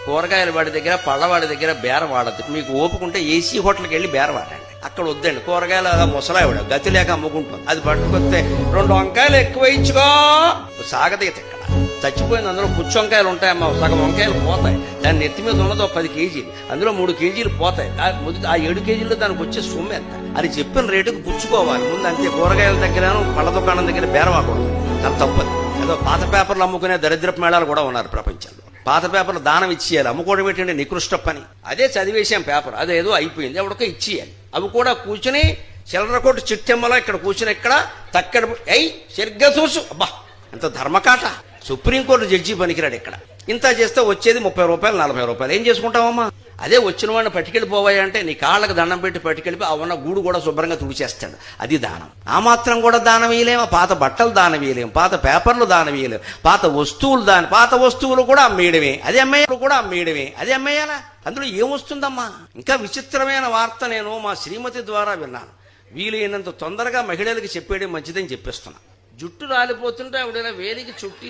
కూరగాయల వాడి దగ్గర పళ్ళవాడి దగ్గర బేరం వాడద్దు. మీకు ఓపుకుంటే ఏసీ హోటల్కి వెళ్ళి బేరం వాడండి. అక్కడ వద్దండి. కూరగాయలు అలా ముసలావిడ గతి లేక అమ్ముకుంటుంది. అది పట్టుకొస్తే 2 వంకాయలు ఎక్కువ ఇచ్చుకో సాగదీత. ఇక్కడ చచ్చిపోయింది. అందులో పుచ్చు వంకాయలు ఉంటాయమ్మా, సగం వంకాయలు పోతాయి. దాని నెత్తి మీద ఉన్నదో 10 కేజీలు, అందులో 3 కేజీలు పోతాయి. ఆ 7 కేజీల్లో దానికి వచ్చే సొమ్ము ఎంత? అది చెప్పిన రేటుకు పుచ్చుకోవాలి ముందు, అంతే. కూరగాయల దగ్గర పళ్ళ దుకాణం దగ్గర బేరం ఆకూడదు. అది తప్పదు. ఏదో పాత పేపర్లు అమ్ముకునే దరిద్రపు మేళాలు కూడా ఉన్నారు ప్రపంచంలో. పాత పేపర్లు దానం ఇచ్చేయాలి. అమ్ముకోవడం ఏంటంటే నికృష్ట పని. అదే చదివేశాం పేపర్, అదేదో అయిపోయింది, ఎవరికో ఇచ్చేయాలి. అవి కూడా కూర్చుని చిల్లరకోటి చిట్టెమ్మలో ఇక్కడ కూర్చుని ఇక్కడ తక్కడ అయి సరిగ్గా చూసు. అబ్బా ఎంత ధర్మకాట! సుప్రీంకోర్టు జడ్జి పనికిరాడు ఇక్కడ. ఇంత చేస్తే వచ్చేది 30 రూపాయలు 40 రూపాయలు. ఏం చేసుకుంటావమ్మా? అదే వచ్చిన వాడిని పట్టుకెళ్ళిపోవాయి అంటే నీ కాళ్ళకు దండం పెట్టి పట్టుకెళ్ళిపోయి ఆ ఉన్న గూడు కూడా శుభ్రంగా తుడిచేస్తాడు. అది దానం. ఆ మాత్రం కూడా దానం వేయలేము. పాత బట్టలు దానం వేయలేము, పాత పేపర్లు దానం వేయలేము, పాత వస్తువులు కూడా అమ్మేయడమే. అది అమ్మేయాలా? అందులో ఏమొస్తుందమ్మా? ఇంకా విచిత్రమైన వార్త నేను మా శ్రీమతి ద్వారా విన్నాను. వీలైనంత తొందరగా మహిళలకి చెప్పేయడం మంచిదని చెప్పేస్తున్నా. జుట్టు రాలిపోతుంటే ఆవిడ వేలికి చుట్టి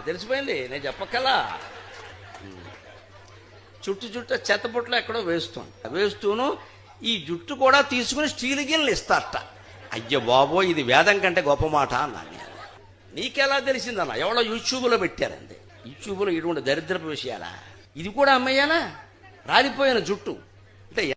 తెలిసిపోయింది, నేను చెప్పక్కలా. చుట్టు చెత్తపుట్లో ఎక్కడో వేస్తూను ఈ జుట్టు కూడా తీసుకుని స్టీల్ గిన్నెలు ఇస్తారట. అయ్యో బాబో, ఇది వేదం కంటే గొప్ప మాట అన్నాను నేను. నీకెలా తెలిసిందన్న? ఎవడో యూట్యూబ్లో పెట్టారండి. యూట్యూబ్లో ఇటువంటి దరిద్రపు విషయాలా? ఇది కూడా అమ్మేయాలా? రాలిపోయిన జుట్టు